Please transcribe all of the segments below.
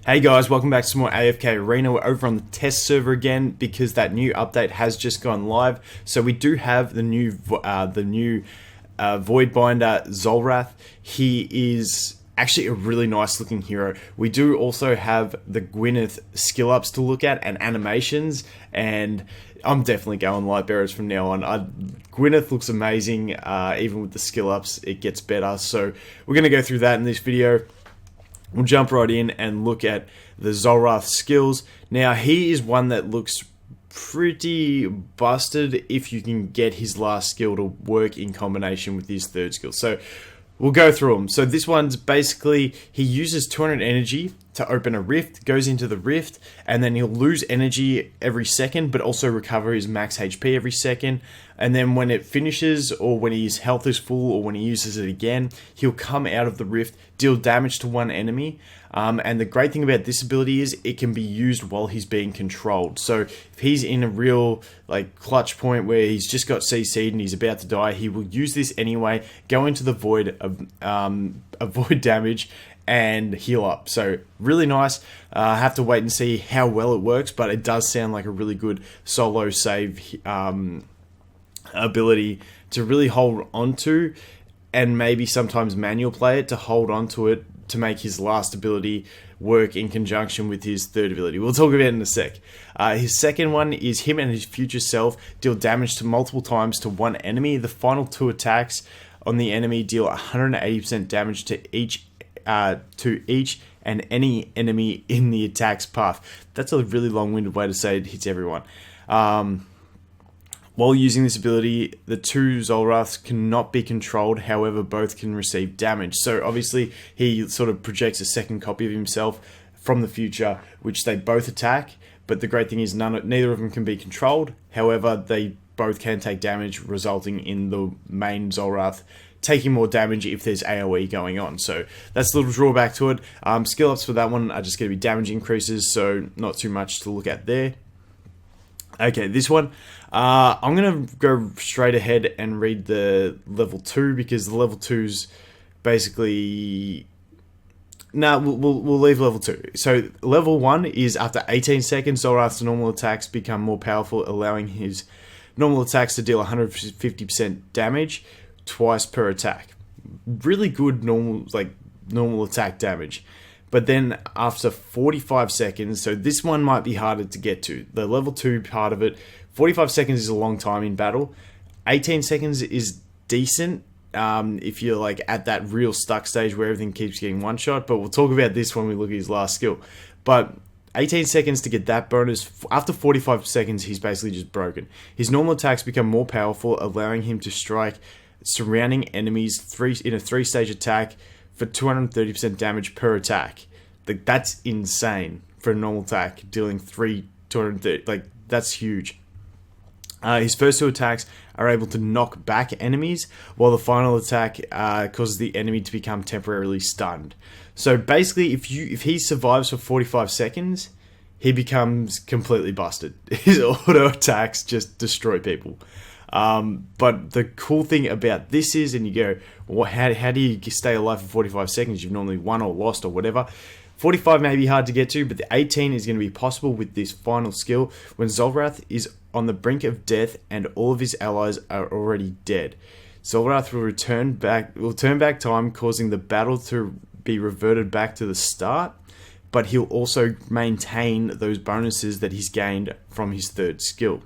Hey guys, welcome back to some more AFK Arena. We're over on the test server again because that new update has just gone live. So we do have the new Voidbinder Zolrath. He is actually a really nice looking hero. We do also have the Gwyneth skill ups to look at and animations, and I'm definitely going light bearers from now on. Gwyneth looks amazing, even with the skill ups it gets better. So we're going to go through that in this video. We'll jump right in and look at the Xerath Skills. Now, he is one that looks pretty busted if you can get his last skill to work in combination with his third skill. So, we'll go through them. So, this one's basically, he uses 200 energy to open a rift, goes into the rift, and then he'll lose energy every second, but also recover his max HP every second. And then when it finishes, or when his health is full, or when he uses it again, he'll come out of the rift, deal damage to one enemy. And the great thing about this ability is it can be used while he's being controlled. So if he's in a real clutch point where he's just got CC'd and he's about to die, he will use this anyway, go into the void, avoid damage, and heal up. So really nice. I have to wait and see how well it works, but it does sound like a really good solo save ability to really hold onto, and maybe sometimes manual play it to hold onto it to make his last ability work in conjunction with his third ability. We'll talk about it in a sec. His second one is him and his future self deal damage to multiple times to one enemy. The final two attacks on the enemy deal 180% damage to each and any enemy in the attack's path. That's a really long-winded way to say it hits everyone. While using this ability, the two Zolraths cannot be controlled, however both can receive damage. So obviously he sort of projects a second copy of himself from the future, which they both attack, but the great thing is neither of them can be controlled. However, they both can take damage, resulting in the main Zolrath taking more damage if there's AoE going on. So that's a little drawback to it. Skill ups for that one are just going to be damage increases, so not too much to look at there. Okay, this one, I'm going to go straight ahead and read the level 2, because the level 2's basically... No, we'll leave level 2. So level 1 is after 18 seconds, Zolrath's normal attacks become more powerful, allowing his normal attacks to deal 150% damage twice per attack. Really good normal attack damage. But then after 45 seconds, so this one might be harder to get to. The level 2 part of it, 45 seconds is a long time in battle. 18 seconds is decent if you're at that real stuck stage where everything keeps getting one shot. But we'll talk about this when we look at his last skill. But 18 seconds to get that bonus. After 45 seconds, he's basically just broken. His normal attacks become more powerful, allowing him to strike surrounding enemies in a 3-stage attack for 230% damage per attack. That's insane for a normal attack, dealing 230. That's huge. His first 2 attacks are able to knock back enemies, while the final attack causes the enemy to become temporarily stunned. So basically, if he survives for 45 seconds, he becomes completely busted. His auto attacks just destroy people. But the cool thing about this is, and you go, well, how do you stay alive for 45 seconds? You've normally won or lost or whatever. 45 may be hard to get to, but the 18 is going to be possible with this final skill when Zolrath is on the brink of death and all of his allies are already dead. Zolrath will turn back time, causing the battle to be reverted back to the start, but he'll also maintain those bonuses that he's gained from his third skill.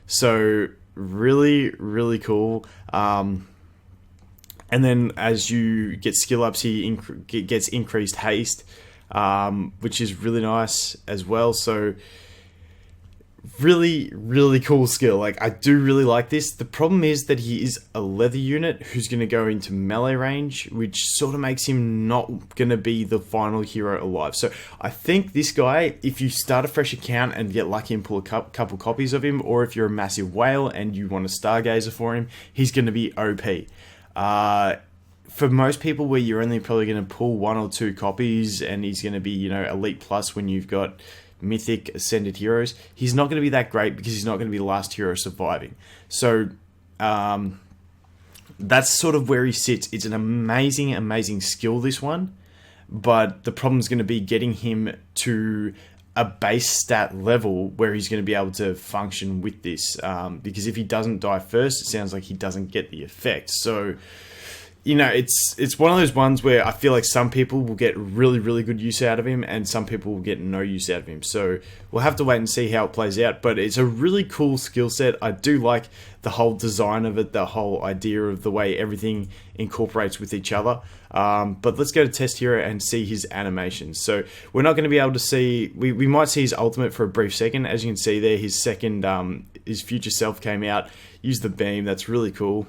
So really, really cool. And then as you get skill ups, he gets increased haste, which is really nice as well. So really, really cool skill. I do really like this. The problem is that he is a leather unit who's going to go into melee range, which sort of makes him not going to be the final hero alive. So I think this guy, if you start a fresh account and get lucky and pull a couple copies of him, or if you're a massive whale and you want a stargazer for him, he's going to be OP. For most people where you're only probably going to pull 1 or 2 copies and he's going to be, Elite Plus when you've got Mythic Ascended heroes, he's not going to be that great because he's not going to be the last hero surviving. So that's sort of where he sits. It's an amazing skill, this one, but the problem is going to be getting him to a base stat level where he's going to be able to function with this, because if he doesn't die first, it sounds like he doesn't get the effect. So, you know, it's one of those ones where I feel like some people will get really, really good use out of him, and some people will get no use out of him. So we'll have to wait and see how it plays out. But it's a really cool skill set. I do like the whole design of it, the whole idea of the way everything incorporates with each other. But let's go to Test Hero and see his animations. So we're not going to be able to see, we might see his ultimate for a brief second. As you can see there, his second, his future self came out, used the beam. That's really cool.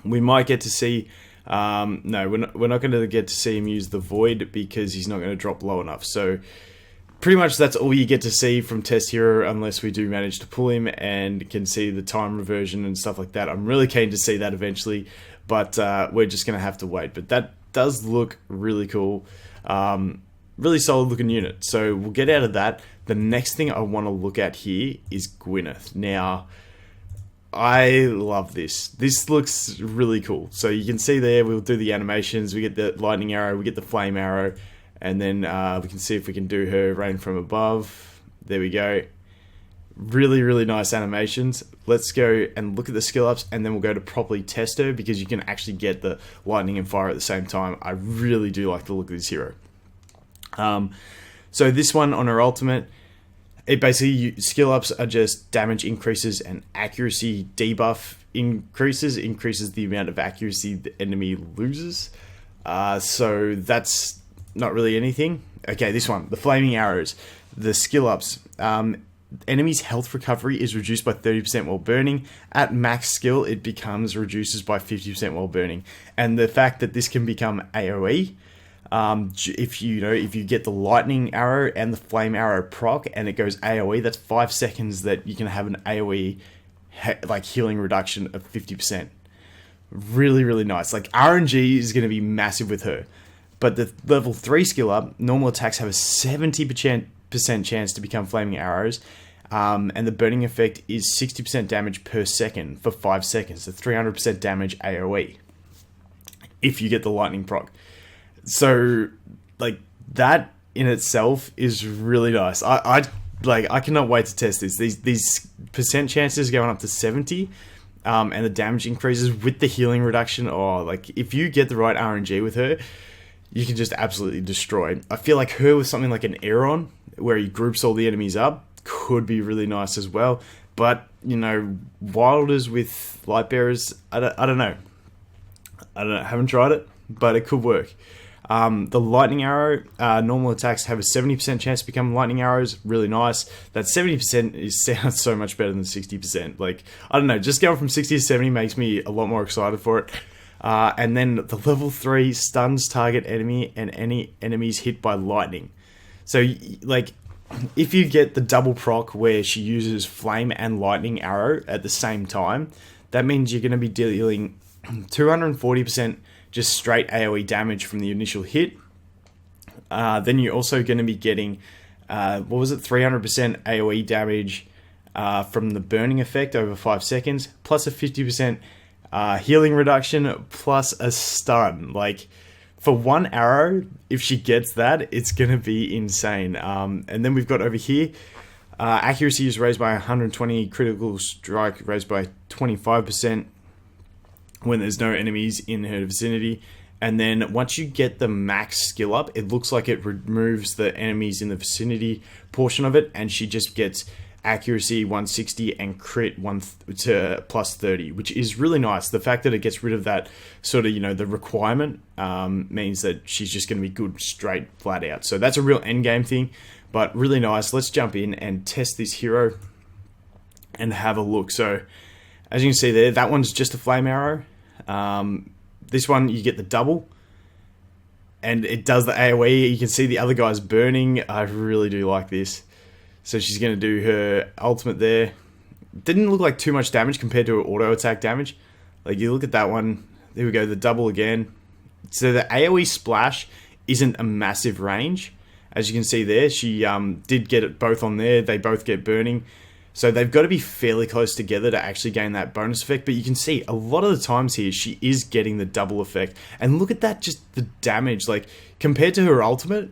We might get to see, no, we're not going to get to see him use the Void because he's not going to drop low enough. So pretty much that's all you get to see from Test Hero, unless we do manage to pull him and can see the time reversion and stuff like that. I'm really keen to see that eventually, but we're just going to have to wait. But that does look really cool. Really solid looking unit. So we'll get out of that. The next thing I want to look at here is Gwyneth. Now, I love this. This looks really cool. So you can see there, we'll do the animations. We get the lightning arrow, we get the flame arrow, and then we can see if we can do her rain from above. There we go. Really, really nice animations. Let's go and look at the skill ups, and then we'll go to properly test her, because you can actually get the lightning and fire at the same time. I really do like the look of this hero. So this one on her ultimate, it basically, skill ups are just damage increases and accuracy debuff increases the amount of accuracy the enemy loses. So that's not really anything. Okay, this one, the flaming arrows, the skill ups. Enemy's health recovery is reduced by 30% while burning. At max skill, it reduces by 50% while burning. And the fact that this can become AoE, if you get the lightning arrow and the flame arrow proc and it goes AoE, that's 5 seconds that you can have an AoE like healing reduction of 50%. Really, really nice. Like, RNG is going to be massive with her. But the level 3 skill up, normal attacks have a 70% chance to become flaming arrows, and the burning effect is 60% damage per second for 5 seconds, so 300% damage AoE if you get the lightning proc. So, like, that in itself is really nice. I cannot wait to test this. These percent chances going up to 70, and the damage increases with the healing reduction. Oh, like, if you get the right RNG with her, you can just absolutely destroy. I feel like her with something like an Aeron, where he groups all the enemies up, could be really nice as well. But, you know, Wilders with Lightbearers, I don't know. I haven't tried it, but it could work. The lightning arrow, normal attacks have a 70% chance to become lightning arrows. Really nice. That 70% sounds so much better than 60%. Like, I don't know, just going from 60 to 70 makes me a lot more excited for it. And then the level 3 stuns target enemy and any enemies hit by lightning. So, like, if you get the double proc where she uses flame and lightning arrow at the same time, that means you're going to be dealing 240% just straight AoE damage from the initial hit. Then you're also going to be getting, 300% AoE damage from the burning effect over 5 seconds, plus a 50% healing reduction, plus a stun. Like, for one arrow, if she gets that, it's going to be insane. And then we've got over here, accuracy is raised by 120, critical strike raised by 25%. When there's no enemies in her vicinity. And then once you get the max skill up, it looks like it removes the enemies in the vicinity portion of it, and she just gets accuracy 160 and crit to plus 30, which is really nice. The fact that it gets rid of that sort of, you know, the requirement means that she's just going to be good straight flat out. So that's a real end game thing, but really nice. Let's jump in and test this hero and have a look. So as you can see there, that one's just a flame arrow. This one, you get the double, and it does the AoE. You can see the other guy's burning. I really do like this. So she's going to do her ultimate there. Didn't look like too much damage compared to her auto attack damage. Like, you look at that one. There we go, the double again. So the AoE splash isn't a massive range. As you can see there, she did get it both on there. They both get burning. So they've got to be fairly close together to actually gain that bonus effect. But you can see a lot of the times here, she is getting the double effect. And look at that, just the damage. Like, compared to her ultimate,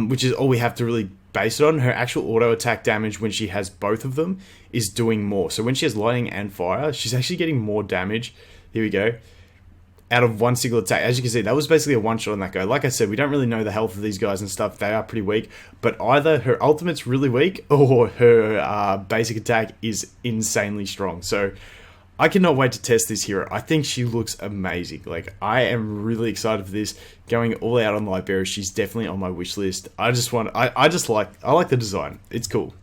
which is all we have to really base it on, her actual auto attack damage when she has both of them is doing more. So when she has lightning and fire, she's actually getting more damage. Here we go. Out of one single attack. As you can see, that was basically a one-shot on that guy. Like I said, we don't really know the health of these guys and stuff. They are pretty weak. But either her ultimate's really weak or her basic attack is insanely strong. So I cannot wait to test this hero. I think she looks amazing. Like, I am really excited for this. Going all out on Lightbearer, she's definitely on my wish list. I like the design. It's cool.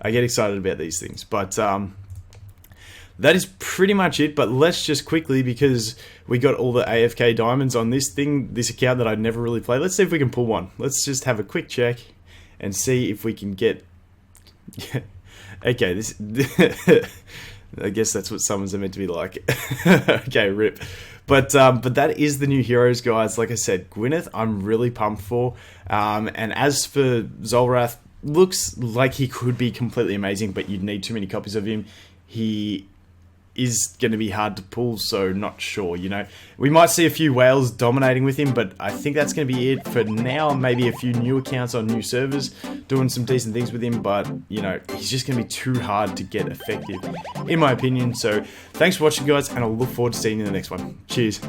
I get excited about these things. But that is pretty much it, but let's just quickly, because we got all the AFK diamonds on this account that I'd never really played. Let's see if we can pull one. Let's just have a quick check and see if we can get... Okay, this... I guess that's what summons are meant to be like. Okay, rip. But that is the new heroes, guys. Like I said, Gwyneth, I'm really pumped for. And as for Zolrath, looks like he could be completely amazing, but you'd need too many copies of him. He is going to be hard to pull, so not sure, you know. We might see a few whales dominating with him, but I think that's going to be it for now. Maybe a few new accounts on new servers doing some decent things with him, but, you know, he's just going to be too hard to get effective, in my opinion. So, thanks for watching, guys, and I'll look forward to seeing you in the next one. Cheers.